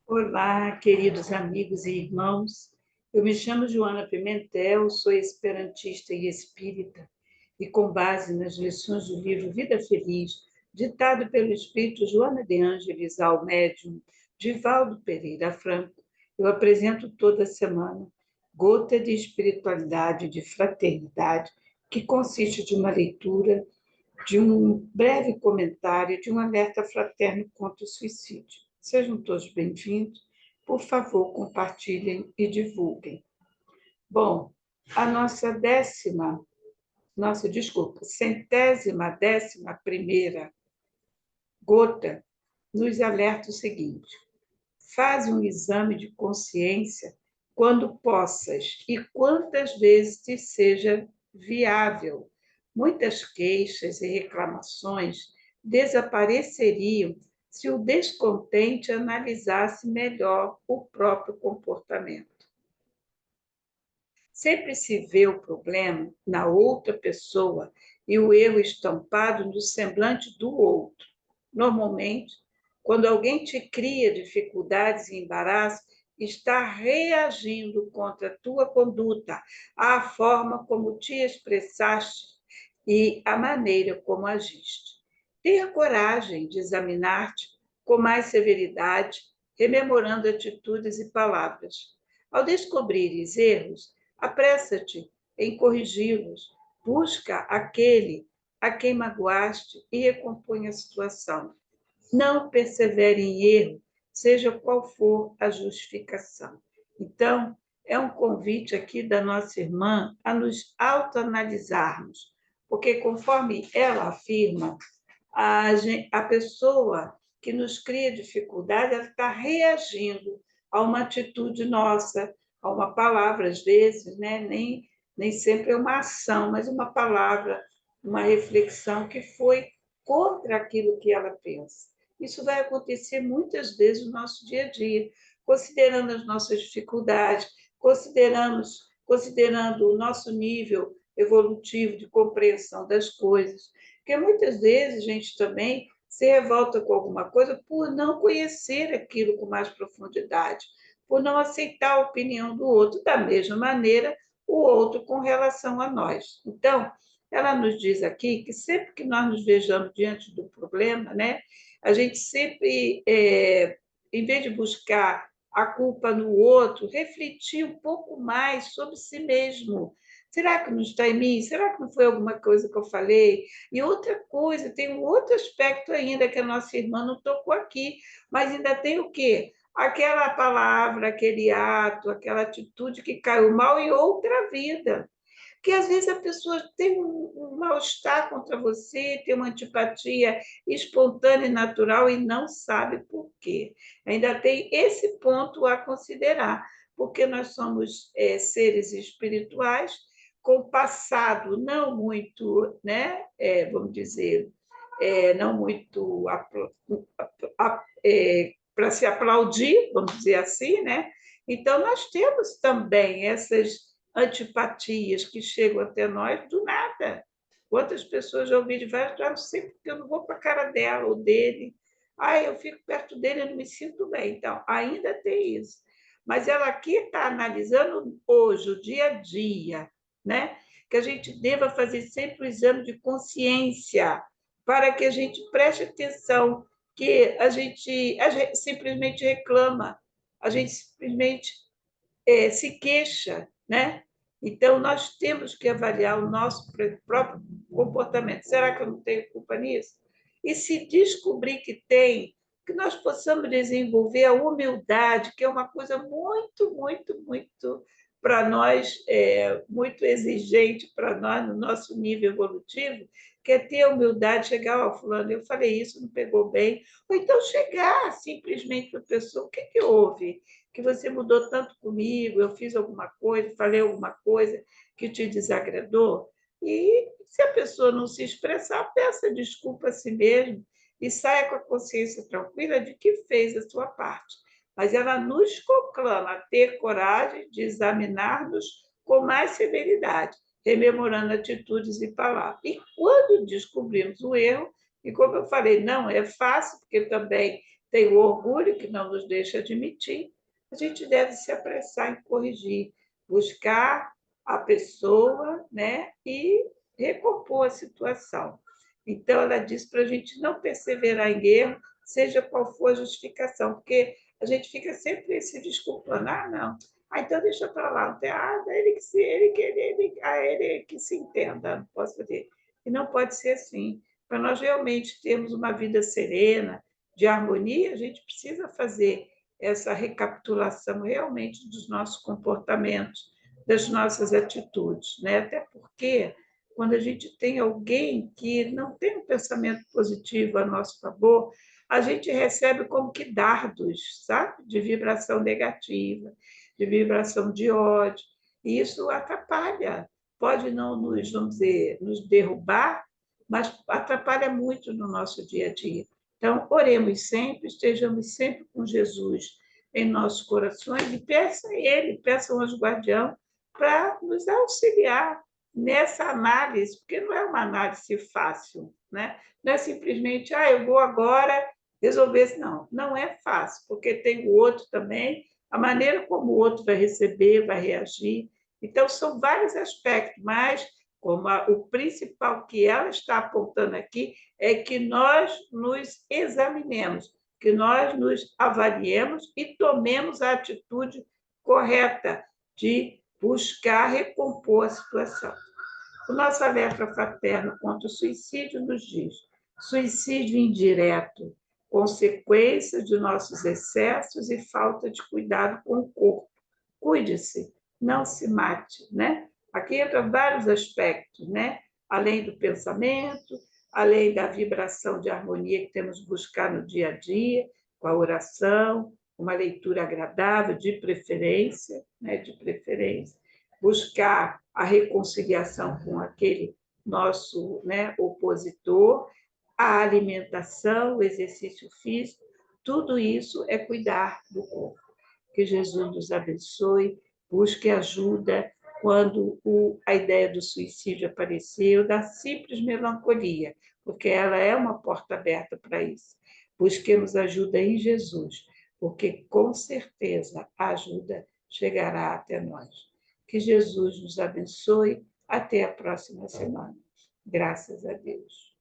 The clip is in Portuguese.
Olá, queridos amigos e irmãos. Eu me chamo Joana Pimentel, sou esperantista e espírita, e com base nas lições do livro Vida Feliz, ditado pelo espírito Joana de Ângeles ao médium Divaldo Pereira Franco, eu apresento toda semana Gota de Espiritualidade e de Fraternidade, que consiste de uma leitura, de um breve comentário, de um alerta fraterno contra o suicídio. Sejam todos bem-vindos. Por favor, compartilhem e divulguem. Bom, a centésima décima primeira gota nos alerta o seguinte: faz um exame de consciência quando possas e quantas vezes te seja viável. Muitas queixas e reclamações desapareceriam se o descontente analisasse melhor o próprio comportamento. Sempre se vê o problema na outra pessoa e o erro estampado no semblante do outro. Normalmente, quando alguém te cria dificuldades e embaraço, está reagindo contra a tua conduta, à forma como te expressaste e a maneira como agiste. Tenha coragem de examinar-te com mais severidade, rememorando atitudes e palavras. Ao descobrires erros, apressa-te em corrigi-los, busca aquele a quem magoaste e recompõe a situação. Não persevere em erro, seja qual for a justificação. Então, é um convite aqui da nossa irmã a nos autoanalisarmos, porque, conforme ela afirma, a pessoa que nos cria dificuldade, ela está reagindo a uma atitude nossa, a uma palavra, às vezes, né? Nem sempre é uma ação, mas uma palavra, uma reflexão que foi contra aquilo que ela pensa. Isso vai acontecer muitas vezes no nosso dia a dia, considerando as nossas dificuldades, considerando o nosso nível evolutivo de compreensão das coisas. Porque muitas vezes a gente também se revolta com alguma coisa por não conhecer aquilo com mais profundidade, por não aceitar a opinião do outro, da mesma maneira o outro com relação a nós. Então, ela nos diz aqui que sempre que nós nos vejamos diante do problema, né, a gente sempre, em vez de buscar a culpa no outro, refletir um pouco mais sobre si mesmo. Será que não está em mim? Será que não foi alguma coisa que eu falei? E outra coisa, tem um outro aspecto ainda que a nossa irmã não tocou aqui, mas ainda tem o quê? Aquela palavra, aquele ato, aquela atitude que caiu mal em outra vida. Porque às vezes a pessoa tem um mal-estar contra você, tem uma antipatia espontânea e natural e não sabe por quê. Ainda tem esse ponto a considerar, porque nós somos seres espirituais com passado não muito, né, vamos dizer, não muito para se aplaudir, vamos dizer assim, né? Então, nós temos também essas antipatias que chegam até nós do nada. Quantas pessoas já ouvi de várias, não sei porque eu não vou para a cara dela ou dele. Eu fico perto dele e não me sinto bem. Então, ainda tem isso. Mas ela aqui está analisando hoje, o dia a dia, né? Que a gente deva fazer sempre o exame de consciência, para que a gente preste atenção, que a gente simplesmente reclama, a gente simplesmente se queixa, né? Então, nós temos que avaliar o nosso próprio comportamento. Será que eu não tenho culpa nisso? E se descobrir que tem, que nós possamos desenvolver a humildade, que é uma coisa muito, muito, muito para nós, muito exigente para nós, no nosso nível evolutivo, que é ter a humildade, chegar ao fulano, eu falei isso, não pegou bem, ou então chegar simplesmente para a pessoa, o que, que houve? Que você mudou tanto comigo, eu fiz alguma coisa, falei alguma coisa que te desagradou. E se a pessoa não se expressar, peça desculpa a si mesmo e saia com a consciência tranquila de que fez a sua parte. Mas ela nos conclama a ter coragem de examinar-nos com mais severidade, rememorando atitudes e palavras. E quando descobrimos o erro, e como eu falei, não é fácil, porque também tem o orgulho que não nos deixa admitir, a gente deve se apressar em corrigir, buscar a pessoa, né, e recompor a situação. Então, ela diz para a gente não perseverar em erro, seja qual for a justificação, porque a gente fica sempre se desculpando. Ah, não. Ah, então deixa para lá. Não tem, ele que se entenda, não posso fazer. E não pode ser assim. Para nós realmente termos uma vida serena, de harmonia, a gente precisa fazer essa recapitulação realmente dos nossos comportamentos, das nossas atitudes, né? Até porque quando a gente tem alguém que não tem um pensamento positivo a nosso favor, a gente recebe como que dardos, sabe? De vibração negativa, de vibração de ódio, e isso atrapalha. Pode não nos, vamos dizer, nos derrubar, mas atrapalha muito no nosso dia a dia. Então, oremos sempre, estejamos sempre com Jesus em nossos corações e peça a Ele, peça ao anjo guardião para nos auxiliar nessa análise, porque não é uma análise fácil, né? Não é simplesmente, eu vou agora resolver isso. Não, não é fácil, porque tem o outro também, a maneira como o outro vai receber, vai reagir. Então, são vários aspectos, mas como o principal que ela está apontando aqui é que nós nos examinemos, que nós nos avaliemos e tomemos a atitude correta de buscar recompor a situação. O nosso alerta fraterno contra o suicídio nos diz: suicídio indireto, consequência de nossos excessos e falta de cuidado com o corpo. Cuide-se, não se mate, né? Aqui entram vários aspectos, né? Além do pensamento, além da vibração de harmonia que temos que buscar no dia a dia, com a oração, uma leitura agradável, de preferência, né? De preferência, buscar a reconciliação com aquele nosso, né, opositor, a alimentação, o exercício físico, tudo isso é cuidar do corpo. Que Jesus nos abençoe, busque ajuda quando a ideia do suicídio apareceu, da simples melancolia, porque ela é uma porta aberta para isso. Busquemos ajuda em Jesus, porque com certeza a ajuda chegará até nós. Que Jesus nos abençoe. Até a próxima semana. Graças a Deus.